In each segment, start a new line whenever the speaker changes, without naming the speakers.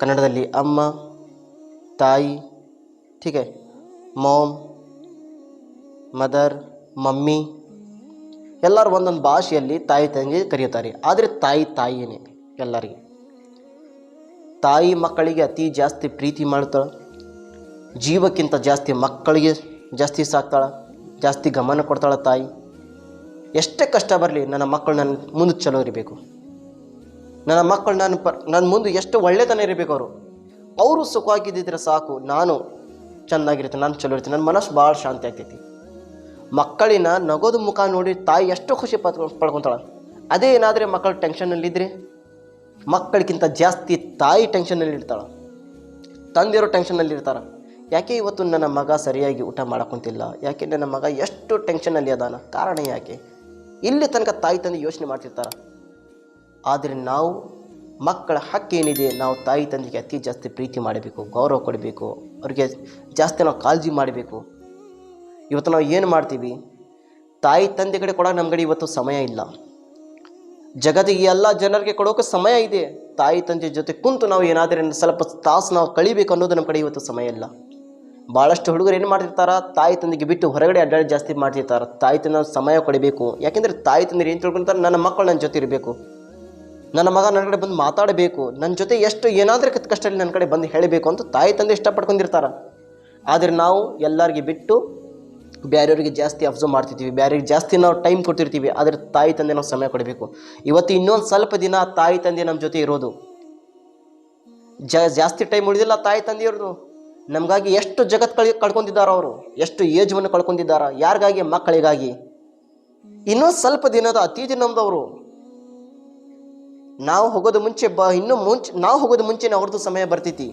ಕನ್ನಡದಲ್ಲಿ ಅಮ್ಮ, ತಾಯಿ, ठीक है, मॉम, ಮದರ್, ಮಮ್ಮಿ ಎಲ್ಲರೂ ಒಂದೊಂದು ಭಾಷೆಯಲ್ಲಿ ತಾಯಿ ತಂದೆ ಕರೆಯುತ್ತಾರೆ. ಆದರೆ ತಾಯಿಯೇ ಎಲ್ಲರಿಗೆ. ತಾಯಿ ಮಕ್ಕಳಿಗೆ ಅತಿ ಜಾಸ್ತಿ ಪ್ರೀತಿ ಮಾಡ್ತಾಳೆ. ಜೀವಕ್ಕಿಂತ ಜಾಸ್ತಿ ಮಕ್ಕಳಿಗೆ ಜಾಸ್ತಿ ಸಾಕ್ತಾಳೆ, ಜಾಸ್ತಿ ಗಮನ ಕೊಡ್ತಾಳೆ ತಾಯಿ. ಎಷ್ಟೇ ಕಷ್ಟ ಬರಲಿ ನನ್ನ ಮಕ್ಕಳು ನನ್ನ ಮುಂದೆ ಚಲೋ ಇರಬೇಕು, ನನ್ನ ಮಕ್ಕಳು ನನ್ನ ಮುಂದೆ ಎಷ್ಟು ಒಳ್ಳೆತನ ಇರಬೇಕು. ಅವರು ಸುಖವಾಗಿದ್ದಿದ್ರೆ ಸಾಕು, ನಾನು ಚೆನ್ನಾಗಿರ್ತೀನಿ, ನಾನು ಚಲೋ ಇರ್ತೀನಿ, ನನ್ನ ಮನಸ್ಸು ಭಾಳ ಶಾಂತಿ ಆಗ್ತೈತಿ. ಮಕ್ಕಳಿನ ನಗೋದು ಮುಖ ನೋಡಿ ತಾಯಿ ಎಷ್ಟು ಖುಷಿ ಪಡ್ಕೊತಾಳೆ. ಅದೇ ಏನಾದರೆ ಮಕ್ಕಳು ಟೆನ್ಷನ್ನಲ್ಲಿದ್ದರೆ ಮಕ್ಕಳಿಗಿಂತ ಜಾಸ್ತಿ ತಾಯಿ ಟೆನ್ಷನ್ನಲ್ಲಿ ಇರ್ತಾಳೆ, ತಂದೆಯವರು ಟೆನ್ಷನ್ನಲ್ಲಿರ್ತಾರೆ. ಯಾಕೆ ಇವತ್ತು ನನ್ನ ಮಗ ಸರಿಯಾಗಿ ಊಟ ಮಾಡಕೊಂತಿಲ್ಲ, ಯಾಕೆ ನನ್ನ ಮಗ ಎಷ್ಟು ಟೆನ್ಷನ್ನಲ್ಲಿ ಅದಾನ, ಕಾರಣ ಯಾಕೆ? ಇಲ್ಲಿ ತನಕ ತಾಯಿ ತಂದೆ ಯೋಚನೆ ಮಾಡ್ತಿರ್ತಾರೆ. ಆದರೆ ನಾವು ಮಕ್ಕಳ ಹಕ್ಕೇನಿದೆ, ನಾವು ತಾಯಿ ತಂದೆಗೆ ಅತಿ ಜಾಸ್ತಿ ಪ್ರೀತಿ ಮಾಡಬೇಕು, ಗೌರವ ಕೊಡಬೇಕು, ಅವ್ರಿಗೆ ಜಾಸ್ತಿ ನಾವು ಕಾಳಜಿ ಮಾಡಬೇಕು. ಇವತ್ತು ನಾವು ಏನು ಮಾಡ್ತೀವಿ, ತಾಯಿ ತಂದೆ ಕಡೆ ಕೊಡೋಕೆ ನಮ್ಮ ಕಡೆ ಇವತ್ತು ಸಮಯ ಇಲ್ಲ. ಜಗತ್ತಿಗೆ ಎಲ್ಲ ಜನರಿಗೆ ಕೊಡೋಕೆ ಸಮಯ ಇದೆ, ತಾಯಿ ತಂದೆ ಜೊತೆ ಕುಂತು ನಾವು ಏನಾದರೂ ಸ್ವಲ್ಪ ತಾಸು ನಾವು ಕಳಿಬೇಕು ಅನ್ನೋದು ನಮ್ಮ ಕಡೆ ಇವತ್ತು ಸಮಯ ಇಲ್ಲ. ಭಾಳಷ್ಟು ಹುಡುಗರು ಏನು ಮಾಡ್ತಿರ್ತಾರೆ, ತಾಯಿ ತಂದೆಗೆ ಬಿಟ್ಟು ಹೊರಗಡೆ ಅಡ್ಡಾಡಿ ಜಾಸ್ತಿ ಮಾಡ್ತಿರ್ತಾರೆ. ತಾಯಿ ತಂದೆ ನಾವು ಸಮಯ ಕೊಡಬೇಕು. ಯಾಕೆಂದರೆ ತಾಯಿ ತಂದೆ ಏನು ತಿಳ್ಕೊಳ್ತಾರೆ, ನನ್ನ ಮಕ್ಕಳು ನನ್ನ ಜೊತೆ ಇರಬೇಕು, ನನ್ನ ಮಗ ನನ್ನ ಕಡೆ ಬಂದು ಮಾತಾಡಬೇಕು, ನನ್ನ ಜೊತೆ ಎಷ್ಟು ಏನಾದರೂ ಕಷ್ಟದಲ್ಲಿ ನನ್ನ ಕಡೆ ಬಂದು ಹೇಳಬೇಕು ಅಂತ ತಾಯಿ ತಂದೆ ಇಷ್ಟಪಡ್ಕೊಂಡಿರ್ತಾರೆ. ಆದರೆ ನಾವು ಎಲ್ಲರಿಗೆ ಬಿಟ್ಟು ಬೇರೆಯವರಿಗೆ ಜಾಸ್ತಿ ಅಬ್ಸರ್ವ್ ಮಾಡ್ತಿರ್ತೀವಿ, ಬೇರೆಯವ್ರಿಗೆ ಜಾಸ್ತಿ ನಾವು ಟೈಮ್ ಕೊಡ್ತಿರ್ತೀವಿ. ಆದರೆ ತಾಯಿ ತಂದೆ ನಾವು ಸಮಯ ಕೊಡಬೇಕು. ಇವತ್ತು ಇನ್ನೊಂದು ಸ್ವಲ್ಪ ದಿನ ತಾಯಿ ತಂದೆ ನಮ್ಮ ಜೊತೆ ಇರೋದು, ಜಾಸ್ತಿ ಟೈಮ್ ಉಳಿದಿಲ್ಲ ತಾಯಿ ತಂದೆಯವ್ರದ್ದು. ನಮಗಾಗಿ ಎಷ್ಟು ಜಗತ್ತು ಕಳ್ಕೊತಿದ್ದಾರೆ, ಅವರು ಎಷ್ಟು ಏಜ್ವನ್ನು ಕಳ್ಕೊತಿದ್ದಾರೆ. ಯಾರಿಗಾಗಿ? ಮಕ್ಕಳಿಗಾಗಿ. ಇನ್ನೊಂದು ಸ್ವಲ್ಪ ದಿನದ ಅತೀಜ್ ನಮ್ದವರು. ನಾವು ಹೋಗೋದು ಮುಂಚೆ ನಾವು ಹೋಗೋದು ಮುಂಚೆ ಅವ್ರದ್ದು ಸಮಯ ಬರ್ತೈತಿ.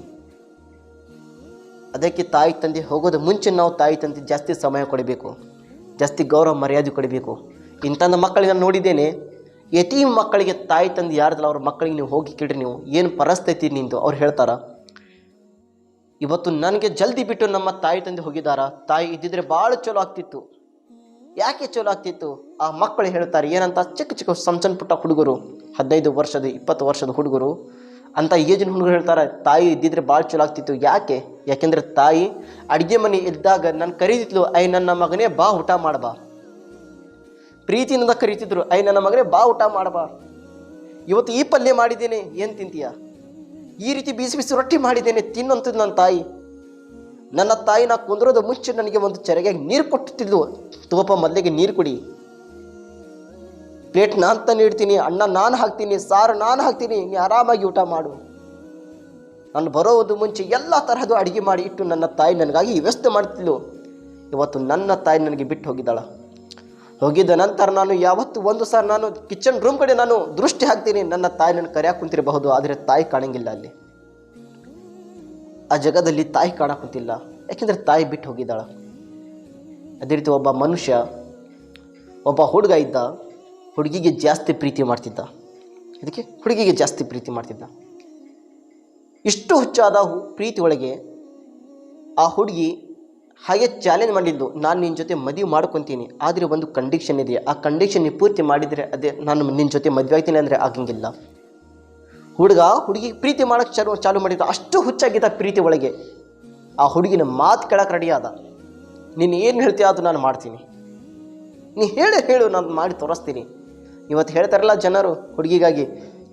ಅದಕ್ಕೆ ತಾಯಿ ತಂದೆ ಹೋಗೋದು ಮುಂಚೆ ನಾವು ತಾಯಿ ತಂದೆ ಜಾಸ್ತಿ ಸಮಯ ಕೊಡಬೇಕು, ಜಾಸ್ತಿ ಗೌರವ ಮರ್ಯಾದೆ ಕೊಡಬೇಕು. ಇಂಥದ್ದು ಮಕ್ಕಳಿಗೆ ನಾನು ನೋಡಿದ್ದೇನೆ. ಯತೀಮ್ ಮಕ್ಕಳಿಗೆ ತಾಯಿ ತಂದೆ ಯಾರ್ದಲ್ಲ ಅವ್ರ ಮಕ್ಕಳಿಗೆ ನೀವು ಹೋಗಿ ಕೇಳ್ರಿ, ನೀವು ಏನು ಪರಿಸ್ಥಿತಿ ನಿಂದು, ಅವ್ರು ಹೇಳ್ತಾರ, ಇವತ್ತು ನನಗೆ ಜಲ್ದಿ ಬಿಟ್ಟು ನಮ್ಮ ತಾಯಿ ತಂದೆ ಹೋಗಿದ್ದಾರ, ತಾಯಿ ಇದ್ದಿದ್ರೆ ಭಾಳ ಚಲೋ ಆಗ್ತಿತ್ತು. ಯಾಕೆ ಚಲೋ ಆಗ್ತಿತ್ತು? ಆ ಮಕ್ಕಳು ಹೇಳ್ತಾರೆ ಏನಂತ, ಚಿಕ್ಕ ಚಿಕ್ಕ ಸಣ್ಣ ಪುಟ್ಟ ಹುಡುಗರು, 15 ವರ್ಷದ 20 ವರ್ಷದ ಹುಡುಗರು, ಅಂಥ ಏಜಿನ ಹುಡುಗರು ಹೇಳ್ತಾರೆ, ತಾಯಿ ಇದ್ದಿದ್ರೆ ಭಾಳ ಚಲೋ ಆಗ್ತಿತ್ತು. ಯಾಕೆಂದರೆ ತಾಯಿ ಅಡುಗೆ ಮನೆ ಇದ್ದಾಗ ನಾನು ಕರೀತಿದ್ಲು, ನನ್ನ ಮಗನೇ ಬಾ ಊಟ ಮಾಡಬಾ, ಪ್ರೀತಿಯಿಂದ ಕರೀತಿದ್ರು, ನನ್ನ ಮಗನೇ ಬಾ ಊಟ ಮಾಡಬಾ. ಇವತ್ತು ಈ ಪಲ್ಯ ಮಾಡಿದ್ದೇನೆ, ಏನು ತಿಂತೀಯ? ಈ ರೀತಿ ಬಿಸಿ ಬಿಸಿ ರೊಟ್ಟಿ ಮಾಡಿದ್ದೇನೆ, ತಿನ್ನಂಥದ್ದು ನನ್ನ ತಾಯಿ. ನನ್ನ ತಾಯಿ ನಾ ಕುಂದ್ರೋದು ಮುಂಚೆ ನನಗೆ ಒಂದು ಚರಗಿಯಾಗಿ ನೀರು ಕೊಟ್ಟಿದ್ಲು, ತಗೋಪ ಮೊದಲಿಗೆ ನೀರು ಕುಡಿ, ಪ್ಲೇಟ್ ನಾನು ತಂದು ಇಡ್ತೀನಿ, ಅನ್ನ ನಾನು ಹಾಕ್ತೀನಿ, ಸಾರು ನಾನು ಹಾಕ್ತೀನಿ, ನೀ ಆರಾಮಾಗಿ ಊಟ ಮಾಡು. ನಾನು ಬರೋದು ಮುಂಚೆ ಎಲ್ಲ ತರಹದ್ದು ಅಡುಗೆ ಮಾಡಿ ಇಟ್ಟು ನನ್ನ ತಾಯಿ ನನಗಾಗಿ ವ್ಯವಸ್ಥೆ ಮಾಡ್ತಿದ್ಲು. ಇವತ್ತು ನನ್ನ ತಾಯಿ ನನಗೆ ಬಿಟ್ಟು ಹೋಗಿದ್ದ ನಂತರ ನಾನು ಯಾವತ್ತು ಒಂದು ಸಾರಿ ನಾನು ಕಿಚನ್ ರೂಮ್ ಕಡೆ ನಾನು ದೃಷ್ಟಿ ಹಾಕ್ತೀನಿ, ನನ್ನ ತಾಯಿ ನನ್ನ ಕರೆಯಾಕೆ ಕುಂತಿರಬಹುದು, ಆದರೆ ತಾಯಿ ಕಾಣಂಗಿಲ್ಲ ಅಲ್ಲಿ. ಆ ಜಗದಲ್ಲಿ ತಾಯಿ ಕಾಣಕ್ಕೆ ಕುಂತಿಲ್ಲ, ಯಾಕೆಂದರೆ ತಾಯಿ ಬಿಟ್ಟು ಹೋಗಿದ್ದಾಳ. ಅದೇ ರೀತಿ ಒಬ್ಬ ಮನುಷ್ಯ, ಒಬ್ಬ ಹುಡುಗ ಇದ್ದ, ಹುಡುಗಿಗೆ ಜಾಸ್ತಿ ಪ್ರೀತಿ ಮಾಡ್ತಿದ್ದ. ಅದಕ್ಕೆ ಹುಡುಗಿಗೆ ಜಾಸ್ತಿ ಪ್ರೀತಿ ಮಾಡ್ತಿದ್ದ. ಇಷ್ಟು ಹುಚ್ಚಾದ ಪ್ರೀತಿ ಒಳಗೆ ಆ ಹುಡುಗಿ ಹಾಗೆ ಚಾಲೆಂಜ್ ಮಾಡಿದ್ದು, ನಾನು ನಿನ್ನ ಜೊತೆ ಮದುವೆ ಮಾಡ್ಕೊತೀನಿ, ಆದರೆ ಒಂದು ಕಂಡೀಷನ್ ಇದೆ, ಆ ಕಂಡೀಷನ್ ನೀವು ಪೂರ್ತಿ ಮಾಡಿದರೆ ಅದೇ ನಾನು ನಿನ್ನ ಜೊತೆ ಮದುವೆ ಆಗ್ತೀನಿ ಅಂದರೆ ಆಗಂಗಿಲ್ಲ. ಹುಡುಗಿ ಪ್ರೀತಿ ಮಾಡೋಕ್ಕೆ ಚಾಲು ಮಾಡಿದ್ದು. ಅಷ್ಟು ಹುಚ್ಚಾಗಿದ್ದ ಪ್ರೀತಿ ಒಳಗೆ. ಆ ಹುಡುಗಿನ ಮಾತು ಕೇಳಕ್ಕೆ ರೆಡಿ ಆದ. ನೀನು ಏನು ಹೇಳ್ತೀಯ ಅದು ನಾನು ಮಾಡ್ತೀನಿ, ನೀ ಹೇಳು ನಾನು ಮಾಡಿ ತೋರಿಸ್ತೀನಿ. ಇವತ್ತು ಹೇಳ್ತಾರಲ್ಲ ಜನರು ಹುಡುಗಿಗಾಗಿ,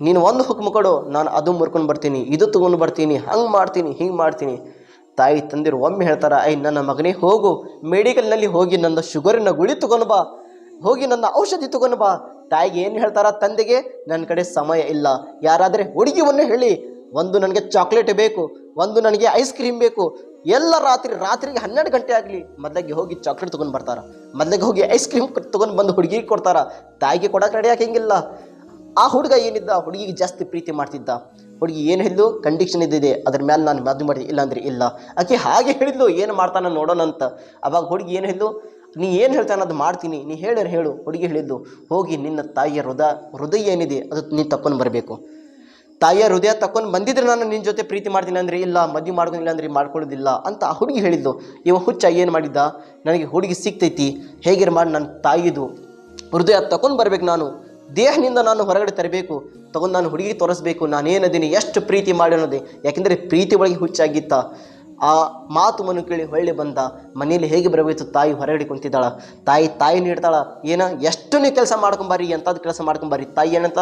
ನೀನು ಒಂದು ಹುಕ್ಕು ಕೊಡು, ನಾನು ಅದು ಮುರ್ಕೊಂಡು ಬರ್ತೀನಿ, ಇದು ತೊಗೊಂಡು ಬರ್ತೀನಿ, ಹಂಗೆ ಮಾಡ್ತೀನಿ, ಹಿಂಗೆ ಮಾಡ್ತೀನಿ. ತಾಯಿ ತಂದಿರು ಒಮ್ಮೆ ಹೇಳ್ತಾರೆ, ನನ್ನ ಮಗನೇ ಹೋಗು, ಮೆಡಿಕಲ್ನಲ್ಲಿ ಹೋಗಿ ನನ್ನ ಶುಗರಿನ ಗುಳಿ ತೊಗೊಂಡು ಬಾ, ಹೋಗಿ ನನ್ನ ಔಷಧಿ ತೊಗೊಂಡು ಬಾ. ತಾಯಿಗೆ ಏನು ಹೇಳ್ತಾರ, ತಂದೆಗೆ ನನ್ನ ಕಡೆ ಸಮಯ ಇಲ್ಲ. ಯಾರಾದರೆ ಹುಡುಗಿವನ್ನು ಹೇಳಿ, ಒಂದು ನನಗೆ ಚಾಕ್ಲೇಟ್ ಬೇಕು, ಒಂದು ನನಗೆ ಐಸ್ ಕ್ರೀಮ್ ಬೇಕು, ಎಲ್ಲ ರಾತ್ರಿಗೆ 12 ಗಂಟೆ ಆಗಲಿ ಮೊದಲಿಗೆ ಹೋಗಿ ಚಾಕ್ಲೇಟ್ ತೊಗೊಂಡು ಬರ್ತಾರ, ಮೊದಲಿಗೆ ಹೋಗಿ ಐಸ್ ಕ್ರೀಮ್ ತೊಗೊಂಡು ಬಂದು ಹುಡುಗಿಗೆ ಕೊಡ್ತಾರ. ತಾಯಿಗೆ ಕೊಡೋಕೆ ರೆಡಿ ಹಾಕಂಗಿಲ್ಲ. ಆ ಹುಡುಗ ಏನಿದ್ದ, ಹುಡುಗಿಗೆ ಜಾಸ್ತಿ ಪ್ರೀತಿ ಮಾಡ್ತಿದ್ದ. ಹುಡುಗಿ ಏನು ಹೇಳಿದ್ಲು, ಕಂಡೀಷನ್ ಇದ್ದಿದೆ, ಅದ್ರ ಮೇಲೆ ನಾನು ಮದುವೆ ಮಾಡಿದೆ, ಇಲ್ಲ ಅಂದರೆ ಇಲ್ಲ. ಆಕೆ ಹಾಗೆ ಹೇಳಿದ್ಲು, ಏನು ಮಾಡ್ತಾನೆ ನೋಡೋಣ ಅಂತ. ಅವಾಗ ಹುಡುಗಿ ಏನು ಹೇಳಿದ್ಲು, ನೀ ಏನು ಹೇಳ್ತಾನೆ ಅದು ಮಾಡ್ತೀನಿ, ನೀ ಹೇಳು. ಹುಡುಗಿ ಹೇಳಿದ್ದು, ಹೋಗಿ ನಿನ್ನ ತಾಯಿಯ ಹೃದಯ ಏನಿದೆ ಅದು ನೀನು ತಕ್ಕೊಂಡು ಬರಬೇಕು. ತಾಯಿಯ ಹೃದಯ ತಕ್ಕೊಂಡು ಬಂದಿದ್ರೆ ನಾನು ನಿನ್ನ ಜೊತೆ ಪ್ರೀತಿ ಮಾಡ್ತೀನಿ ಅಂದರೆ ಇಲ್ಲ, ಮದುವೆ ಮಾಡ್ಕೊಂಡಿಲ್ಲ ಅಂದರೆ ಮಾಡ್ಕೊಳ್ಳೋದಿಲ್ಲ ಅಂತ ಆ ಹುಡುಗಿ ಹೇಳಿದ್ದು. ಇವ ಹುಚ್ಚ ಏನು ಮಾಡಿದ್ದ, ನನಗೆ ಹುಡುಗಿ ಸಿಗ್ತೈತಿ, ಹೇಗಿರ ಮಾಡಿ ನನ್ನ ತಾಯಿದು ಹೃದಯ ತಗೊಂಡು ಬರ್ಬೇಕು, ನಾನು ದೇಹದಿಂದ ನಾನು ಹೊರಗಡೆ ತರಬೇಕು, ತಗೊಂಡು ನಾನು ಹುಡುಗಿ ತೋರಿಸ್ಬೇಕು ನಾನೇನದೀನಿ, ಎಷ್ಟು ಪ್ರೀತಿ ಮಾಡಿ ಅನ್ನೋದೇ. ಯಾಕೆಂದರೆ ಪ್ರೀತಿ ಒಳಗೆ ಹುಚ್ಚಾಗಿತ್ತ. ಆ ಮಾತು ಮನು ಕೇಳಿ ಹೊಳ್ಳಿ ಬಂದ. ಮನೆಯಲ್ಲಿ ಹೇಗೆ ಬರಬೇಕು, ತಾಯಿ ಹೊರಗಡೆ ಕುಂತಿದ್ದಾಳ. ತಾಯಿ ನೀಡ್ತಾಳ, ಏನ ಎಷ್ಟು ನೀವು ಕೆಲಸ ಮಾಡ್ಕೊಂಬರ್ರಿ, ಎಂಥದ್ದು ಕೆಲಸ ಮಾಡ್ಕೊಂಬರ್ರಿ. ತಾಯಿ ಏನಂತ,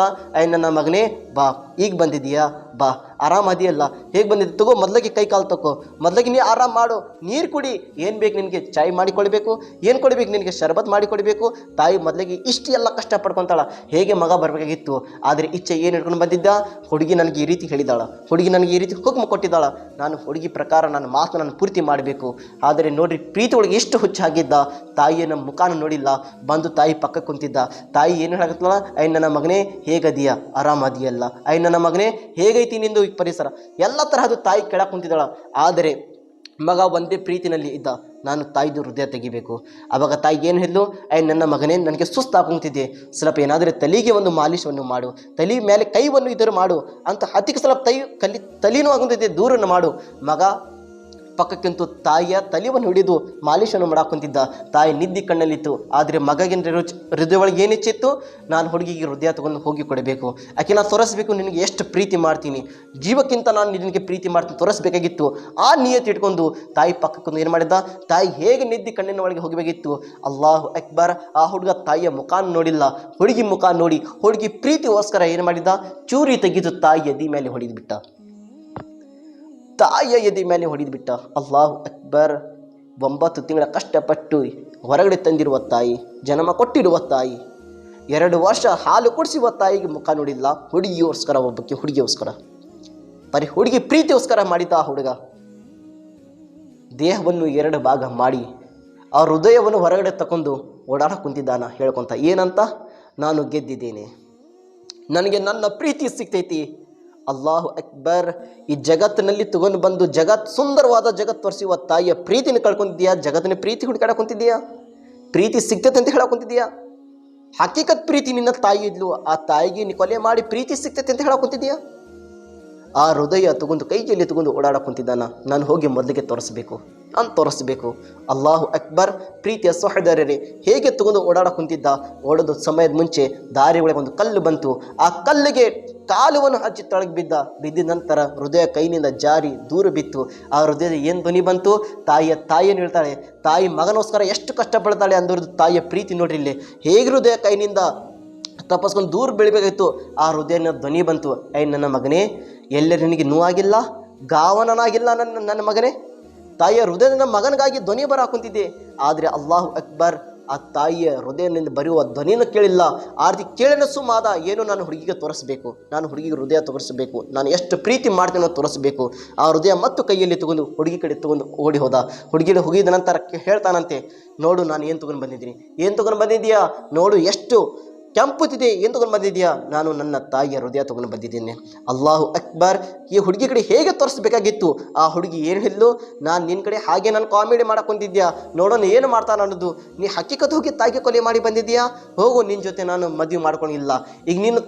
ನನ್ನ ಮಗನೇ ಬಾ, ಈಗ ಬಂದಿದ್ದೀಯಾ, ಬಾ, ಆರಾಮದಿಯಲ್ಲ, ಹೇಗೆ ಬಂದಿದ್ದೆ, ತಗೋ ಮೊದಲಿಗೆ ಕೈ ಕಾಲು ತಗೋ, ಮೊದಲಿಗೆ ನೀ ಆರಾಮ್ ಮಾಡು, ನೀರು ಕುಡಿ, ಏನು ಬೇಕು ನಿನಗೆ, ಚಾಯ್ ಮಾಡಿಕೊಡ್ಬೇಕು, ಏನು ಕೊಡಬೇಕು ನಿನಗೆ, ಶರ್ಬತ್ ಮಾಡಿಕೊಡ್ಬೇಕು. ತಾಯಿ ಮೊದಲಿಗೆ ಇಷ್ಟು ಎಲ್ಲ ಕಷ್ಟಪಡ್ಕೊತಾಳ. ಹೇಗೆ ಮಗ ಬರಬೇಕಾಗಿತ್ತು, ಆದರೆ ಇಚ್ಛೆ ಏನು ಹಿಡ್ಕೊಂಡು ಬಂದಿದ್ದ, ಹುಡುಗಿ ನನಗೆ ಈ ರೀತಿ ಹೇಳಿದಾಳ, ಹುಡುಗಿ ನನಗೆ ಈ ರೀತಿ ಹುಕ್ಮ ಕೊಟ್ಟಿದ್ದಾಳ, ನಾನು ಹುಡುಗಿ ಪ್ರಕಾರ ನನ್ನ ಮಾತು ನಾನು ಪೂರ್ತಿ ಮಾಡಬೇಕು. ಆದರೆ ನೋಡ್ರಿ, ಪ್ರೀತಿ ಒಳಗೆ ಎಷ್ಟು ಹುಚ್ಚಾಗಿದ್ದ. ತಾಯಿಯ ಮುಖಾನ ನೋಡಿಲ್ಲ, ಬಂದು ತಾಯಿ ಪಕ್ಕ ಕುಂತಿದ್ದ. ತಾಯಿ ಏನು ಹೇಳಕತ್ತಲ್ಲ, ನನ್ನ ಮಗನೇ ಹೇಗದಿಯ, ಆರಾಮದಿಯಲ್ಲ, ನನ್ನ ಮಗನೇ ಹೇಗೈತಿ ನಿಂದು ಈ ಪರಿಸರ, ಎಲ್ಲ ತರಹದ ತಾಯಿ ಕೆಳಗೆ ಕುಂತಿದ್ದಾಳ. ಆದರೆ ಮಗ ಒಂದೇ ಪ್ರೀತಿನಲ್ಲಿ ಇದ್ದ, ನಾನು ತಾಯಿದು ಹೃದಯ ತೆಗಿಬೇಕು. ಆವಾಗ ತಾಯಿ ಏನು ಹೇಳಿದ್ಲು, ನನ್ನ ಮಗನೇ ನನಗೆ ಸುಸ್ತಾಗುತ್ತಿದ್ದೆ, ಸ್ವಲ್ಪ ಏನಾದರೂ ತಲೆಗೆ ಒಂದು ಮಾಲಿಶವನ್ನು ಮಾಡು, ತಲೆ ಮೇಲೆ ಕೈವನ್ನು ಇದರ ಮಾಡು ಅಂತ ಹತ್ತಿಗೆ ಸ್ವಲ್ಪ ತಲೆನೂ ಆಗುತ್ತಿದ್ದೆ, ದೂರನ್ನು ಮಾಡು. ಮಗ ಪಕ್ಕಕ್ಕಿಂತೂ ತಾಯಿಯ ತಲೆಯನ್ನು ಹಿಡಿದು ಮಾಲಿಶನ್ನು ಮಾಡಾಕೊಂತಿದ್ದ. ತಾಯಿ ನಿದ್ದೆ ಕಣ್ಣಲ್ಲಿತ್ತು. ಆದರೆ ಮಗಗಿನ ಹೃದಯ ಒಳಗೆ ಏನಿಚ್ಚಿತ್ತು, ನಾನು ಹುಡುಗಿಗೆ ಹೃದಯ ತಗೊಂಡು ಹೋಗಿ ಕೊಡಬೇಕು, ಆಕೆ ನಾನು ತೋರಿಸ್ಬೇಕು ನಿನಗೆ ಎಷ್ಟು ಪ್ರೀತಿ ಮಾಡ್ತೀನಿ, ಜೀವಕ್ಕಿಂತ ನಾನು ನಿನಗೆ ಪ್ರೀತಿ ಮಾಡ್ತೀನಿ ತೋರಿಸ್ಬೇಕಾಗಿತ್ತು. ಆ ನಿಯತ್ ಇಟ್ಕೊಂಡು ತಾಯಿ ಪಕ್ಕಕ್ಕೊಂದು ಏನು ಮಾಡಿದ್ದ, ತಾಯಿ ಹೇಗೆ ನಿದ್ದೆ ಕಣ್ಣಿನ ಒಳಗೆ ಹೋಗಬೇಕಿತ್ತು. ಅಲ್ಲಾಹು ಅಕ್ಬರ್. ಆ ಹುಡುಗ ತಾಯಿಯ ಮುಖಾನ ನೋಡಿಲ್ಲ, ಹುಡುಗಿ ಮುಖ ನೋಡಿ ಹುಡುಗಿ ಪ್ರೀತಿಗೋಸ್ಕರ ಏನು ಮಾಡಿದ್ದ, ಚೂರಿ ತೆಗೆದು ತಾಯಿ ಎದೆ ಮೇಲೆ ಹೊಡೆದ್ಬಿಟ್ಟ, ತಾಯಿಯ ಎದೆ ಮೇಲೆ ಹೊಡೆದ್ಬಿಟ್ಟ. ಅಲ್ಲಾಹು ಅಕ್ಬರ್. 9 ತಿಂಗಳ ಕಷ್ಟಪಟ್ಟು ಹೊರಗಡೆ ತಂದಿರುವ ತಾಯಿ, ಜನ್ಮ ಕೊಟ್ಟಿರುವ ತಾಯಿ, 2 ವರ್ಷ ಹಾಲು ಕುಡಿಸುವ ತಾಯಿಗೆ ಮುಖ ನೋಡಿಲ್ಲ. ಹುಡುಗಿಗೋಸ್ಕರ, ಒಬ್ಬಕ್ಕೆ ಹುಡುಗಿಗೋಸ್ಕರ, ಬರೀ ಹುಡುಗಿ ಪ್ರೀತಿಗೋಸ್ಕರ ಮಾಡಿದ್ದ ಆ ಹುಡುಗ. ದೇಹವನ್ನು 2 ಭಾಗ ಮಾಡಿ ಆ ಹೃದಯವನ್ನು ಹೊರಗಡೆ ತಗೊಂಡು ಓಡಾಡ ಕುಂತಿದ್ದಾನ, ಹೇಳ್ಕೊಂತ ಏನಂತ, ನಾನು ಗೆದ್ದಿದ್ದೇನೆ, ನನಗೆ ನನ್ನ ಪ್ರೀತಿ ಸಿಗ್ತೈತಿ. ಅಲ್ಲಾಹು ಅಕ್ಬರ್. ಈ ಜಗತ್ತಿನಲ್ಲಿ ತಗೊಂಡು ಬಂದು ಸುಂದರವಾದ ಜಗತ್ತು ತೋರಿಸುವ ತಾಯಿಯ ಪ್ರೀತಿನ ಕಳ್ಕೊಂತಿದ್ಯಾ, ಜಗತ್ತಿನ ಪ್ರೀತಿ ಹುಡುಕಾಡ ಕುಂತಿದ್ಯಾ, ಪ್ರೀತಿ ಸಿಗ್ತೈತೆ ಅಂತ ಹೇಳ ಕುಂತಿದ್ಯಾ. ಹಕೀಕತ್ ಪ್ರೀತಿ ನಿನ್ನ ತಾಯಿ ಇದ್ಲು, ಆ ತಾಯಿಗೆ ನೀ ಕೊಲೆ ಮಾಡಿ ಪ್ರೀತಿ ಸಿಗ್ತೈತೆ ಅಂತ ಹೇಳ ಕುಂತಿದ್ಯಾ. ಆ ಹೃದಯ ತಗೊಂಡು ಕೈಯಲ್ಲಿ ತಗೊಂಡು ಓಡಾಡ ಕುಂತಿದ್ದಾನ, ನಾನು ಹೋಗಿ ಮೊದಲಿಗೆ ತೋರಿಸ್ಬೇಕು, ನಾನು ತೋರಿಸ್ಬೇಕು. ಅಲ್ಲಾಹು ಅಕ್ಬರ್. ಪ್ರೀತಿಯ ಸಹೋದರರೇ, ಹೇಗೆ ತಗೊಂಡು ಓಡಾಡ ಕುಂತಿದ್ದ. ಓಡೋದು ಸಮಯದ ಮುಂಚೆ ದಾರಿ ಒಳಗೆ ಒಂದು ಕಲ್ಲು ಬಂತು, ಆ ಕಲ್ಲಿಗೆ ಕಾಲುವನ್ನು ಹಚ್ಚಿ ತೊಳಗೆ ಬಿದ್ದ ನಂತರ ಹೃದಯ ಕೈನಿಂದ ಜಾರಿ ದೂರ ಬಿತ್ತು. ಆ ಹೃದಯದ ಏನು ಧ್ವನಿ ಬಂತು, ತಾಯಿಯನ್ನು ಹೇಳ್ತಾಳೆ. ತಾಯಿ ಮಗನೋಸ್ಕರ ಎಷ್ಟು ಕಷ್ಟಪಡ್ತಾಳೆ ಅಂದವ್ರದ್ದು ತಾಯಿಯ ಪ್ರೀತಿ ನೋಡ್ರಿ ಇಲ್ಲಿ. ಹೇಗೆ ಹೃದಯ ಕೈನಿಂದ ತಪ್ಪಿಸ್ಕೊಂಡು ದೂರ ಬೆಳಿಬೇಕಾಗಿತ್ತು, ಆ ಹೃದಯನ ಧ್ವನಿ ಬಂತು, ನನ್ನ ಮಗನೇ, ಎಲ್ಲರೂ ನಿನಗೆ ನೋವಾಗಿಲ್ಲ, ಗಾವನನಾಗಿಲ್ಲ ನನ್ನ ಮಗನೇ. ತಾಯಿಯ ಹೃದಯದಿಂದ ಮಗನಿಗಾಗಿ ಧ್ವನಿ ಬರಾಕುಂತಿದ್ದೆ. ಆದರೆ ಅಲ್ಲಾಹು ಅಕ್ಬರ್, ಆ ತಾಯಿಯ ಹೃದಯದಿಂದ ಬರೆಯುವ ಧ್ವನಿಯನ್ನು ಕೇಳಿಲ್ಲ. ಆರ್ತಿ ಕೇಳಿನ ಸುಮಾದ, ಏನು ನಾನು ಹುಡುಗಿಗೆ ತೋರಿಸ್ಬೇಕು, ನಾನು ಹುಡುಗಿಗೆ ಹೃದಯ ತೋರಿಸಬೇಕು, ನಾನು ಎಷ್ಟು ಪ್ರೀತಿ ಮಾಡ್ತೀನೋ ತೋರಿಸ್ಬೇಕು. ಆ ಹೃದಯ ಮತ್ತು ಕೈಯಲ್ಲಿ ತಗೊಂಡು ಹುಡುಗಿ ಕಡೆ ತಗೊಂಡು ಓಡಿ ಹೋದ. ಹುಡುಗಿಗೆ ಹೋಗಿದ ನಂತರ ಹೇಳ್ತಾನಂತೆ, ನೋಡು ನಾನು ಏನು ತಗೊಂಡು ಬಂದಿದ್ದೀನಿ, ಏನು ತಗೊಂಡು ಬಂದಿದ್ದೀಯಾ, ನೋಡು ಎಷ್ಟು ಕೆಂಪುತ್ತಿದೆ, ಏನು ತಗೊಂಡು ಬಂದಿದ್ದೀಯಾ, ನಾನು ನನ್ನ ತಾಯಿಯ ಹೃದಯ ತಗೊಂಡು ಬಂದಿದ್ದೇನೆ. ಅಲ್ಲಾಹು ಅಕ್ಬರ್. ಈ ಹುಡುಗಿ ಕಡೆ ಹೇಗೆ ತೋರಿಸ್ಬೇಕಾಗಿತ್ತು. ಆ ಹುಡುಗಿ ಏನು ಹೇಳಿದ್ಲು, ನಾನು ನಿನ್ನ ಕಡೆ ಹಾಗೆ ನಾನು ಕಾಮಿಡಿ ಮಾಡಕ್ಕೆ ಬಂದಿದ್ಯಾ, ನೋಡೋಣ ಏನು ಮಾಡ್ತಾನೆ ಅನ್ನೋದು. ನೀ ಹಕ್ಕಿಕತ್ ಹೋಗಿ ತಾಯಿಗೆ ಕೊಲೆ ಮಾಡಿ ಬಂದಿದ್ದೀಯಾ, ಹೋಗು, ನಿನ್ನ ಜೊತೆ ನಾನು ಮದುವೆ ಮಾಡ್ಕೊಂಡಿಲ್ಲ. ಈಗ ನೀನು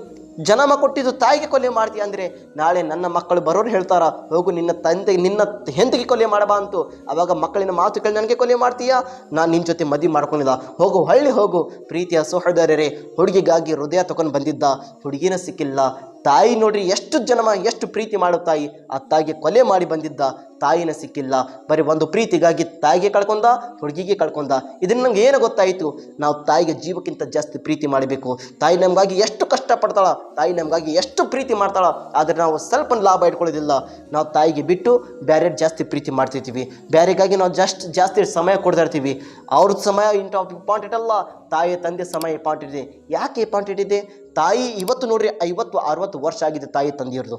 ಜನ್ಮ ಕೊಟ್ಟಿದ್ದು ತಾಯಿಗೆ ಕೊಲೆ ಮಾಡ್ತೀಯ ಅಂದರೆ ನಾಳೆ ನನ್ನ ಮಕ್ಕಳು ಬರೋರು ಹೇಳ್ತಾರ, ಹೋಗು ನಿನ್ನ ಹೆಂಡತಿಗೆ ಕೊಲೆ ಮಾಡಬಾ ಅಂತು. ಆವಾಗ ಮಕ್ಕಳಿನ ಮಾತು ಕೇಳಿ ನನಗೆ ಕೊಲೆ ಮಾಡ್ತೀಯಾ, ನಾನು ನಿನ್ನ ಜೊತೆ ಮದುವೆ ಮಾಡ್ಕೊಂಡಿಲ್ಲ, ಹೋಗು, ಹಳ್ಳಿ ಹೋಗು. ಪ್ರೀತಿಯ ಸಹೋದರರೇ, ಹುಡುಗಿಗಾಗಿ ಹೃದಯ ತಗೊಂಡು ಬಂದಿದ್ದ, ಹುಡುಗಿನ ಸಿಕ್ಕಿಲ್ಲ. ತಾಯಿ ನೋಡ್ರಿ ಎಷ್ಟು ಪ್ರೀತಿ ಮಾಡೋ ತಾಯಿ, ಆ ತಾಯಿಗೆ ಕೊಲೆ ಮಾಡಿ ಬಂದಿದ್ದ, ತಾಯಿನ ಸಿಕ್ಕಿಲ್ಲ. ಬರೀ ಒಂದು ಪ್ರೀತಿಗಾಗಿ ತಾಯಿಗೆ ಕಳ್ಕೊಂಡ, ಹುಡುಗಿಗೆ ಕಳ್ಕೊಂಡ. ಇದನ್ನು ನಂಗೆ ಏನು ಗೊತ್ತಾಯಿತು, ನಾವು ತಾಯಿಗೆ ಜೀವಕ್ಕಿಂತ ಜಾಸ್ತಿ ಪ್ರೀತಿ ಮಾಡಬೇಕು. ತಾಯಿ ನಮಗಾಗಿ ಎಷ್ಟು ಕಷ್ಟಪಡ್ತಾಳ, ತಾಯಿ ನಮಗಾಗಿ ಎಷ್ಟು ಪ್ರೀತಿ ಮಾಡ್ತಾಳ. ಆದರೆ ನಾವು ಸ್ವಲ್ಪ ಲಾಭ ಇಟ್ಕೊಳ್ಳೋದಿಲ್ಲ. ನಾವು ತಾಯಿಗೆ ಬಿಟ್ಟು ಬೇರೆ ಜಾಸ್ತಿ ಪ್ರೀತಿ ಮಾಡ್ತಿರ್ತೀವಿ, ಬೇರೆಗಾಗಿ ನಾವು ಜಾಸ್ತಿ ಸಮಯ ಕೊಡ್ತಾ ಇರ್ತೀವಿ. ಅವ್ರದ್ದು ಸಮಯ ಇಂಪಾರ್ಟೆಂಟ್ ಅಲ್ಲ, ತಾಯಿ ತಂದೆ ಸಮಯ ಇಂಪಾರ್ಟೆಂಟ್ ಇದೆ. ಯಾಕೆ ಇಂಪಾರ್ಟೆಂಟ್ ಇದೆ? ತಾಯಿ ಇವತ್ತು ನೋಡ್ರಿ 50-60 ವರ್ಷ ಆಗಿದೆ ತಾಯಿ ತಂದೆಯವ್ರದ್ದು.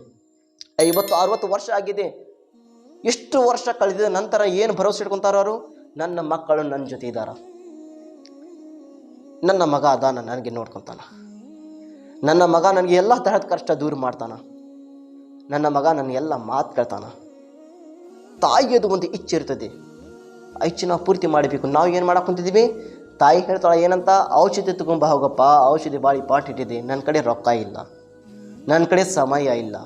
50-60 ವರ್ಷ ಆಗಿದೆ. ಇಷ್ಟು ವರ್ಷ ಕಳೆದ ನಂತರ ಏನು ಭರವಸೆ ಇಟ್ಕೊಂತಾರ ಅವರು, ನನ್ನ ಮಕ್ಕಳು ನನ್ನ ಜೊತೆ ಇದ್ದಾರ, ನನ್ನ ಮಗ ಅದಾನ, ನನಗೆ ನೋಡ್ಕೊತಾನ, ನನ್ನ ಮಗ ನನಗೆ ಎಲ್ಲ ತರಹದ ಕಷ್ಟ ದೂರ ಮಾಡ್ತಾನ, ನನ್ನ ಮಗ ನನಗೆಲ್ಲ ಮಾತು ಕೇಳ್ತಾನ. ತಾಯಿಯದು ಒಂದು ಇಚ್ಛೆ ಇರ್ತದೆ, ಆ ಇಚ್ಛೆ ನಾವು ಪೂರ್ತಿ ಮಾಡಬೇಕು. ನಾವು ಏನು ಮಾಡಕ್ಕೆ ಕುಂತಿದ್ದೀವಿ, ತಾಯಿ ಹೇಳ್ತಾಳೆ ಏನಂತ, ಔಷಧಿ ತಗೊಂಬ ಹೋಗಪ್ಪ, ಔಷಧಿ ಭಾಳ ಇಂಪಾರ್ಟೆಂಟ್ ಇದೆ, ನನ್ನ ಕಡೆ ರೊಕ್ಕ ಇಲ್ಲ, ನನ್ನ ಕಡೆ ಸಮಯ ಇಲ್ಲ,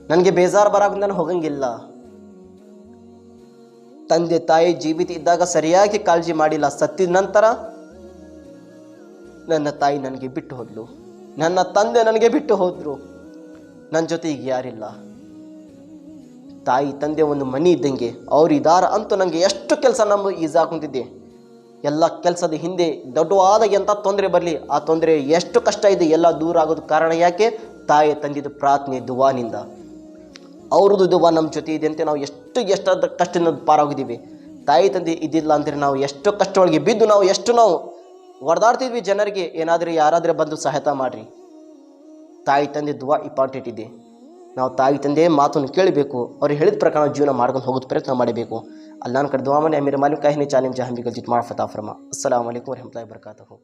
ನನಗೆ ಬೇಜಾರು ಬರಾಗ ನಾನು ಹೋಗಂಗಿಲ್ಲ. ತಂದೆ ತಾಯಿ ಜೀವಿತ ಇದ್ದಾಗ ಸರಿಯಾಗಿ ಕಾಳಜಿ ಮಾಡಿಲ್ಲ, ಸತ್ತಿದ ನಂತರ ನನ್ನ ತಾಯಿ ನನಗೆ ಬಿಟ್ಟು ಹೋದ್ಲು, ನನ್ನ ತಂದೆ ನನಗೆ ಬಿಟ್ಟು ಹೋದ್ರು, ನನ್ನ ಜೊತೆ ಈಗ ಯಾರಿಲ್ಲ. ತಾಯಿ ತಂದೆ ಒಂದು ಮನೆ ಇದ್ದಂಗೆ ಅವ್ರು ಇದಾರ ಅಂತೂ ನನಗೆ ಎಷ್ಟು ಕೆಲಸ ನಮ್ಮ ಈಸಾಕೊಂತಿದ್ದೆ. ಎಲ್ಲ ಕೆಲಸದ ಹಿಂದೆ ದೊಡ್ಡವಾದ ಎಂಥ ತೊಂದರೆ ಬರಲಿ, ಆ ತೊಂದರೆ ಎಷ್ಟು ಕಷ್ಟ ಇದೆ ಎಲ್ಲ ದೂರ ಆಗೋದು ಕಾರಣ ಯಾಕೆ? ತಾಯಿ ತಂದಿದ್ದು ಪ್ರಾರ್ಥನೆ ದುವಾನಿಂದ. ಅವ್ರದ್ದು ದುವಾ ನಮ್ಮ ಜೊತೆ ಇದೆ ಅಂತ ನಾವು ಎಷ್ಟಾದ ಕಷ್ಟದಿಂದ ಪಾರಾಗಿದ್ದೀವಿ. ತಾಯಿ ತಂದೆ ಇದ್ದಿಲ್ಲ ಅಂದರೆ ನಾವು ಎಷ್ಟು ಕಷ್ಟ ಒಳಗೆ ಬಿದ್ದು ನಾವು ಹೊಡೆದಾಡ್ತಿದ್ವಿ ಜನರಿಗೆ, ಏನಾದರೂ ಯಾರಾದರೆ ಬಂದು ಸಹಾಯತ ಮಾಡಿರಿ. ತಾಯಿ ತಂದೆ ದುವಾ ಇಂಪಾರ್ಟೆಂಟ್ ಇದೆ. ನಾವು ತಾಯಿ ತಂದೆ ಮಾತನ್ನು ಕೇಳಬೇಕು, ಅವ್ರು ಹೇಳಿದ ಪ್ರಕಾರ ಜೀವನ ಮಾಡ್ಕೊಂಡು ಹೋಗೋದು ಪ್ರಯತ್ನ ಮಾಡಬೇಕು. ಅಲ್ಲಾನ ಕಡೆ ದುವಾ ಮಾಡಿ. ಅಮೀರ್ ಮಾಲಿಕ್ ಕಾಹಿನಿ ಚಾಲಿಮ್ ಜಹಾನ್ ಬಿ ಗಲ್ಜಿತ್ ಮಾಫತಾ ಫರ್ಮಾ. ಅಸ್ಸಲಾಮು ಅಲೈಕುಂ ವರಹಮತುಲ್ಲಾಹಿ ವಬರಕಾತುಹು.